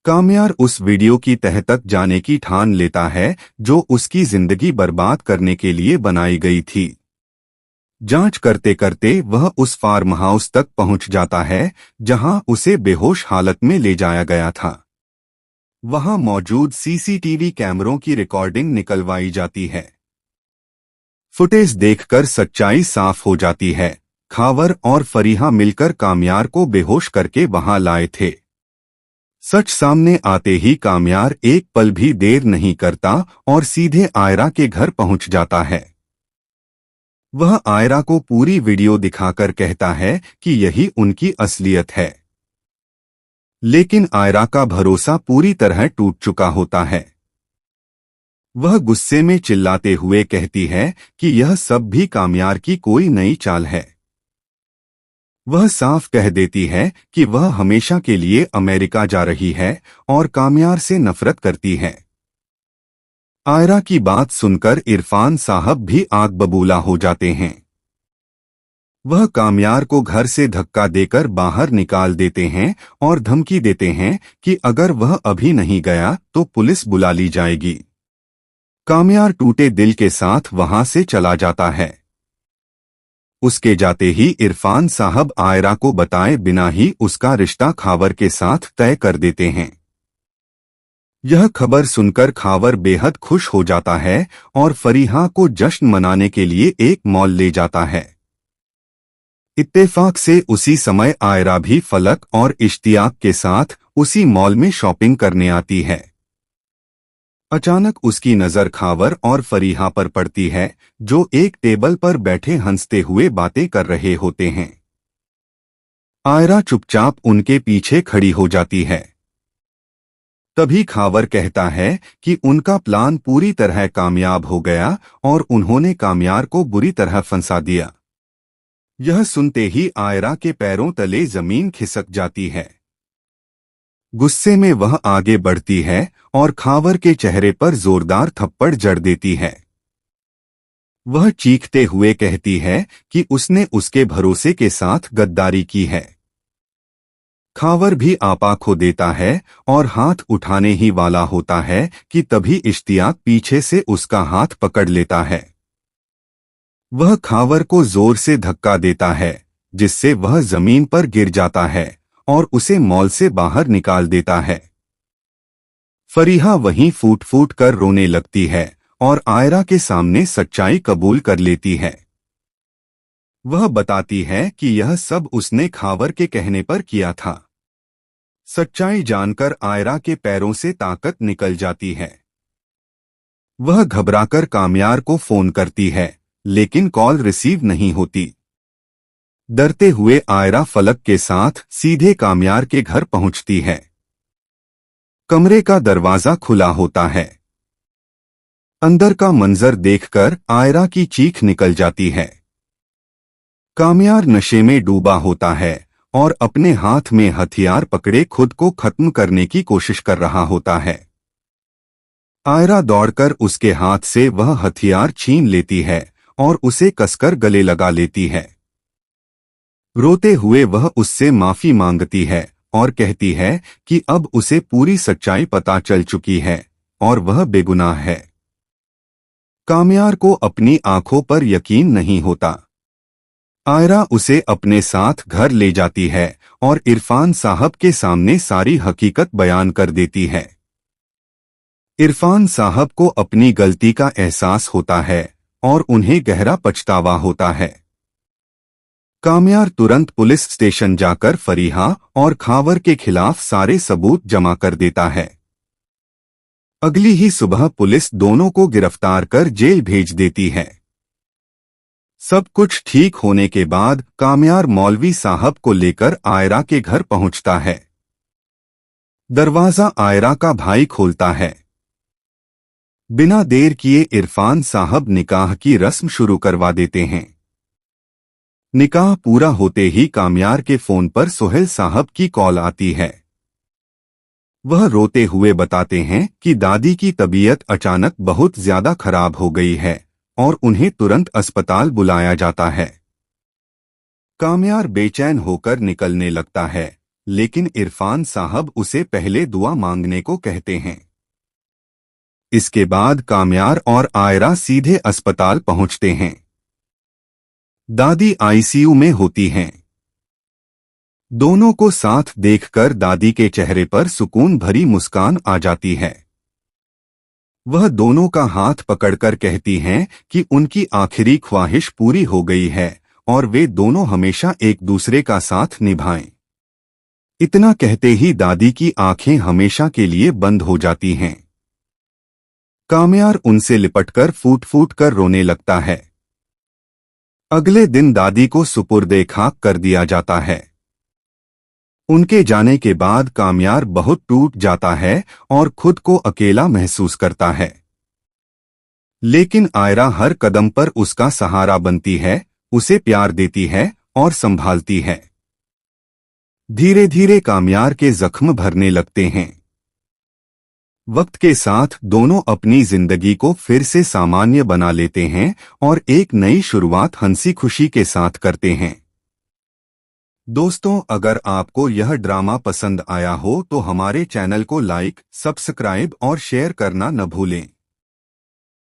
कामयार उस वीडियो की तह तक जाने की ठान लेता है जो उसकी जिंदगी बर्बाद करने के लिए बनाई गई थी। जांच करते करते वह उस फार्म हाउस तक पहुंच जाता है जहां उसे बेहोश हालत में ले जाया गया था। वहां मौजूद सीसीटीवी कैमरों की रिकॉर्डिंग निकलवाई जाती है। फुटेज देखकर सच्चाई साफ हो जाती है। खावर और फरीहा मिलकर कामयार को बेहोश करके वहां लाए थे। सच सामने आते ही कामयार एक पल भी देर नहीं करता और सीधे आयरा के घर पहुंच जाता है। वह आयरा को पूरी वीडियो दिखाकर कहता है कि यही उनकी असलियत है। लेकिन आयरा का भरोसा पूरी तरह टूट चुका होता है। वह गुस्से में चिल्लाते हुए कहती है कि यह सब भी कामयार की कोई नई चाल है। वह साफ कह देती है कि वह हमेशा के लिए अमेरिका जा रही है और कामयार से नफरत करती है। आयरा की बात सुनकर इरफान साहब भी आग बबूला हो जाते हैं। वह कामयार को घर से धक्का देकर बाहर निकाल देते हैं और धमकी देते हैं कि अगर वह अभी नहीं गया तो पुलिस बुला ली जाएगी। कामयार टूटे दिल के साथ वहां से चला जाता है। उसके जाते ही इरफान साहब आयरा को बताए बिना ही उसका रिश्ता खावर के साथ तय कर देते हैं। यह खबर सुनकर खावर बेहद खुश हो जाता है और फरीहा को जश्न मनाने के लिए एक मॉल ले जाता है। इत्तेफाक से उसी समय आयरा भी फलक और इश्तियाक के साथ उसी मॉल में शॉपिंग करने आती है। अचानक उसकी नजर खावर और फरीहा पर पड़ती है जो एक टेबल पर बैठे हंसते हुए बातें कर रहे होते हैं। आयरा चुपचाप उनके पीछे खड़ी हो जाती है। तभी खावर कहता है कि उनका प्लान पूरी तरह कामयाब हो गया और उन्होंने कामयार को बुरी तरह फंसा दिया। यह सुनते ही आयरा के पैरों तले जमीन खिसक जाती है। गुस्से में वह आगे बढ़ती है और खावर के चेहरे पर जोरदार थप्पड़ जड़ देती है। वह चीखते हुए कहती है कि उसने उसके भरोसे के साथ गद्दारी की है। खावर भी आपा खो देता है और हाथ उठाने ही वाला होता है कि तभी इश्तियाक पीछे से उसका हाथ पकड़ लेता है। वह खावर को जोर से धक्का देता है जिससे वह जमीन पर गिर जाता है और उसे मॉल से बाहर निकाल देता है। फरीहा वहीं फूट फूट कर रोने लगती है और आयरा के सामने सच्चाई कबूल कर लेती है। वह बताती है कि यह सब उसने खावर के कहने पर किया था। सच्चाई जानकर आयरा के पैरों से ताकत निकल जाती है। वह घबराकर कामयार को फोन करती है लेकिन कॉल रिसीव नहीं होती। डरते हुए आयरा फलक के साथ सीधे कामयार के घर पहुंचती है। कमरे का दरवाजा खुला होता है। अंदर का मंजर देखकर आयरा की चीख निकल जाती है। कामयार नशे में डूबा होता है और अपने हाथ में हथियार पकड़े खुद को खत्म करने की कोशिश कर रहा होता है। आयरा दौड़कर उसके हाथ से वह हथियार छीन लेती है और उसे कसकर गले लगा लेती है। रोते हुए वह उससे माफी मांगती है और कहती है कि अब उसे पूरी सच्चाई पता चल चुकी है और वह बेगुनाह है। कामयार को अपनी आंखों पर यकीन नहीं होता। आयरा उसे अपने साथ घर ले जाती है और इरफान साहब के सामने सारी हकीकत बयान कर देती है। इरफान साहब को अपनी गलती का एहसास होता है और उन्हें गहरा पछतावा होता है। कामयार तुरंत पुलिस स्टेशन जाकर फरीहा और खावर के खिलाफ सारे सबूत जमा कर देता है। अगली ही सुबह पुलिस दोनों को गिरफ्तार कर जेल भेज देती है। सब कुछ ठीक होने के बाद कामयार मौलवी साहब को लेकर आयरा के घर पहुंचता है। दरवाजा आयरा का भाई खोलता है। बिना देर किए इरफान साहब निकाह की रस्म शुरू करवा देते हैं। निकाह पूरा होते ही कामयार के फोन पर सोहेल साहब की कॉल आती है। वह रोते हुए बताते हैं कि दादी की तबीयत अचानक बहुत ज्यादा खराब हो गई है और उन्हें तुरंत अस्पताल बुलाया जाता है। कामयार बेचैन होकर निकलने लगता है लेकिन इरफान साहब उसे पहले दुआ मांगने को कहते हैं। इसके बाद काम्यार और आयरा सीधे अस्पताल पहुंचते हैं। दादी आईसीयू में होती हैं। दोनों को साथ देखकर दादी के चेहरे पर सुकून भरी मुस्कान आ जाती है। वह दोनों का हाथ पकड़कर कहती हैं कि उनकी आखिरी ख्वाहिश पूरी हो गई है और वे दोनों हमेशा एक दूसरे का साथ निभाएं। इतना कहते ही दादी की आंखें हमेशा के लिए बंद हो जाती हैं। काम्यार उनसे लिपटकर फूट फूट कर रोने लगता है। अगले दिन दादी को सुपुर्दे खाक कर दिया जाता है। उनके जाने के बाद काम्यार बहुत टूट जाता है और खुद को अकेला महसूस करता है। लेकिन आयरा हर कदम पर उसका सहारा बनती है, उसे प्यार देती है और संभालती है। धीरे धीरे काम्यार के जख्म भरने लगते हैं। वक्त के साथ दोनों अपनी जिंदगी को फिर से सामान्य बना लेते हैं और एक नई शुरुआत हंसी खुशी के साथ करते हैं। दोस्तों, अगर आपको यह ड्रामा पसंद आया हो तो हमारे चैनल को लाइक, सब्सक्राइब और शेयर करना न भूलें।